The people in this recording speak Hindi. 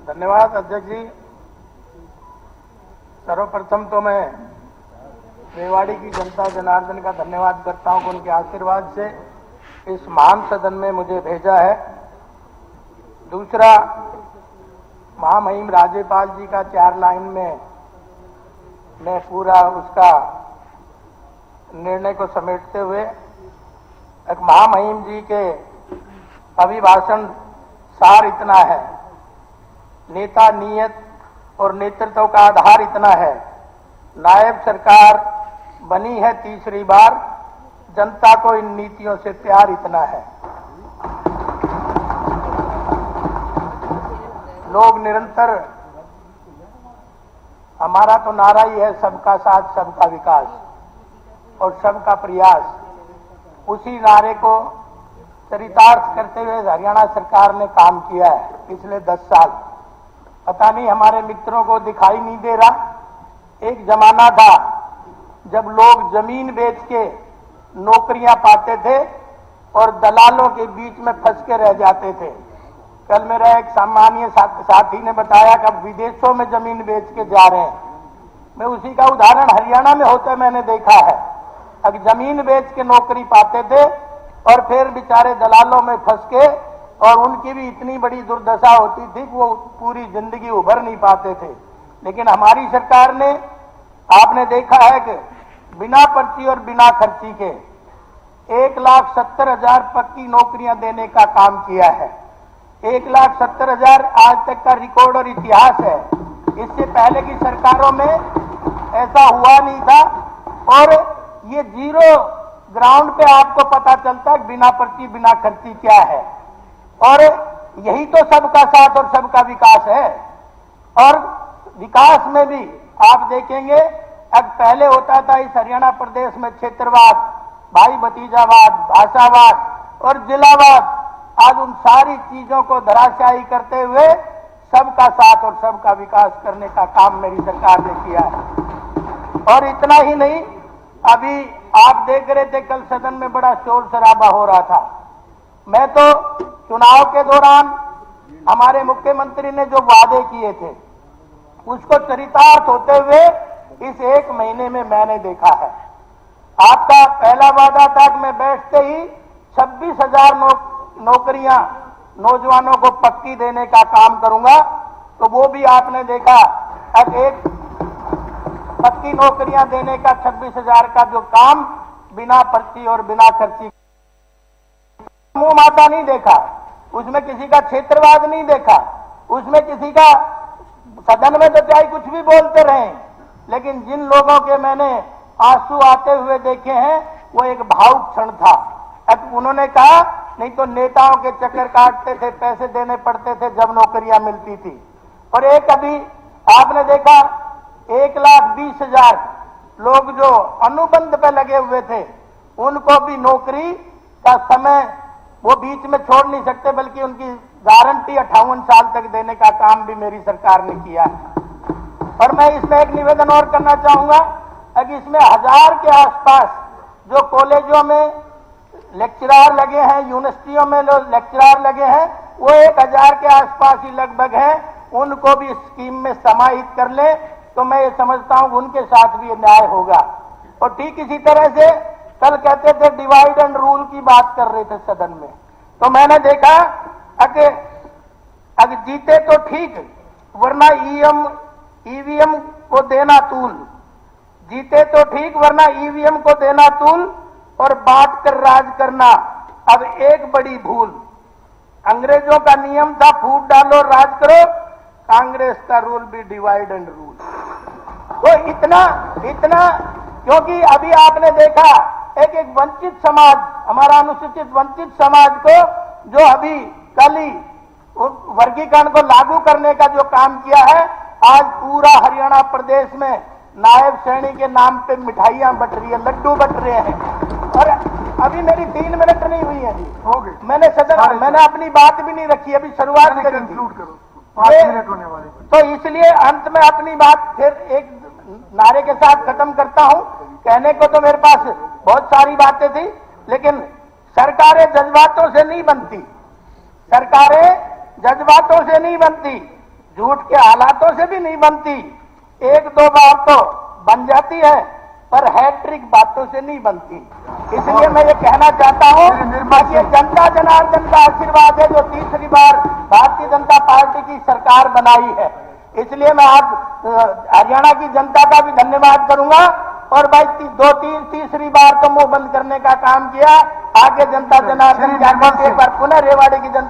धन्यवाद अध्यक्ष जी। सर्वप्रथम तो मैं रेवाड़ी की जनता जनार्दन का धन्यवाद करता हूं कि उनके आशीर्वाद से इस महान सदन में मुझे भेजा है। दूसरा, महामहिम राज्यपाल जी का 4 लाइन में मैं पूरा उसका निर्णय को समेटते हुए एक महामहिम जी के अभिभाषण सार इतना है, नेता नियत और नेतृत्व का आधार इतना है, नायब सरकार बनी है तीसरी बार, जनता को इन नीतियों से प्यार इतना है। लोग निरंतर, हमारा तो नारा ही है सबका साथ सबका विकास और सबका प्रयास। उसी नारे को चरितार्थ करते हुए हरियाणा सरकार ने काम किया है पिछले 10 साल। पता नहीं हमारे मित्रों को दिखाई नहीं दे रहा, एक जमाना था जब लोग जमीन बेच के नौकरियां पाते थे और दलालों के बीच में फंस के रह जाते थे। कल मेरा एक सामान्य साथी ने बताया कि अब विदेशों में जमीन बेच के जा रहे हैं। मैं उसी का उदाहरण हरियाणा में होते मैंने देखा है। अब जमीन बेच के नौकरी पाते थे और फिर बेचारे दलालों में फंस के, और उनकी भी इतनी बड़ी दुर्दशा होती थी कि वो पूरी जिंदगी उभर नहीं पाते थे। लेकिन हमारी सरकार ने, आपने देखा है कि बिना पर्ची और बिना खर्ची के 1,70,000 पक्की नौकरियां देने का काम किया है। 1,70,000 आज तक का रिकॉर्ड और इतिहास है। इससे पहले की सरकारों में ऐसा हुआ नहीं था। और ये जीरो ग्राउंड पे आपको पता चलता है बिना पर्ची बिना खर्ची क्या है। और यही तो सबका साथ और सबका विकास है। और विकास में भी आप देखेंगे, अब पहले होता था इस हरियाणा प्रदेश में क्षेत्रवाद, भाई भतीजावाद, भाषावाद और जिलावाद। आज उन सारी चीजों को धराशायी करते हुए सबका साथ और सबका विकास करने का काम मेरी सरकार ने किया है। और इतना ही नहीं, अभी आप देख रहे थे कल सदन में बड़ा शोर शराबा हो रहा था। मैं तो चुनाव के दौरान हमारे मुख्यमंत्री ने जो वादे किए थे उसको चरितार्थ होते हुए इस 1 महीने में मैंने देखा है। आपका पहला वादा था कि मैं बैठते ही 26,000 नौकरियां नौजवानों को पक्की देने का काम करूंगा, तो वो भी आपने देखा। अब एक पक्की नौकरियां देने का 26,000 का जो काम बिना पर्ची और बिना खर्ची, मुंह माता नहीं देखा, उसमें किसी का क्षेत्रवाद नहीं देखा, उसमें किसी का, सदन में तो चाहे कुछ भी बोलते रहे, लेकिन जिन लोगों के मैंने आंसू आते हुए देखे हैं वो एक भावुक क्षण था। अब उन्होंने कहा नहीं तो नेताओं के चक्कर काटते थे, पैसे देने पड़ते थे जब नौकरियां मिलती थी। और एक अभी आपने देखा 1,20,000 लोग जो अनुबंध पे लगे हुए थे, उनको भी नौकरी का समय वो बीच में छोड़ नहीं सकते, बल्कि उनकी गारंटी 58 साल तक देने का काम भी मेरी सरकार ने किया है। और मैं इसमें एक निवेदन और करना चाहूंगा कि इसमें 1000 के आसपास जो कॉलेजों में लेक्चरार लगे हैं, यूनिवर्सिटियों में लेक्चरार लगे हैं, वो 1000 के आसपास ही लगभग हैं, उनको भी स्कीम में समाहित कर ले तो मैं ये समझता हूं उनके साथ भी न्याय होगा। और ठीक इसी तरह से कल कहते थे डिवाइड एंड रूल की बात कर रहे थे सदन में, तो मैंने देखा अगर जीते तो ठीक, वरना ईवीएम को देना तूल, जीते तो ठीक वरना ईवीएम को देना तूल और बांट कर राज करना अब एक बड़ी भूल। अंग्रेजों का नियम था फूट डालो राज करो, कांग्रेस का रूल भी डिवाइड एंड रूल। तो इतना क्योंकि अभी आपने देखा एक वंचित समाज, हमारा अनुसूचित वंचित समाज को जो अभी कल ही वर्गीकरण को लागू करने का जो काम किया है, आज पूरा हरियाणा प्रदेश में नायब श्रेणी के नाम पे मिठाइयां बट रही है, लड्डू बट रहे हैं। और अभी मेरी 3 मिनट नहीं हुई है जी, हो गई। मैंने अपनी बात भी नहीं रखी, अभी शुरुआत करी थी। 5 मिनट होने वाले, तो इसलिए अंत में अपनी बात फिर एक नारे के साथ खत्म करता हूं। कहने को तो मेरे पास बहुत सारी बातें थी, लेकिन सरकारें जज्बातों से नहीं बनती, सरकारें जज्बातों से नहीं बनती। के हालातों से भी नहीं बनती, एक दो बार तो बन जाती है, पर हैट्रिक बातों से नहीं बनती। इसलिए मैं ये कहना चाहता हूं कि ये जनता जनार्दन का आशीर्वाद है जो तीसरी बार भारतीय जनता पार्टी की सरकार बनाई है। इसलिए मैं आज हरियाणा की जनता का भी धन्यवाद करूंगा, और भाई तीसरी बार तो मुंह बंद करने का काम किया। आगे जनता जनार्दन की एक बार पुनः रेवाड़ी की जनता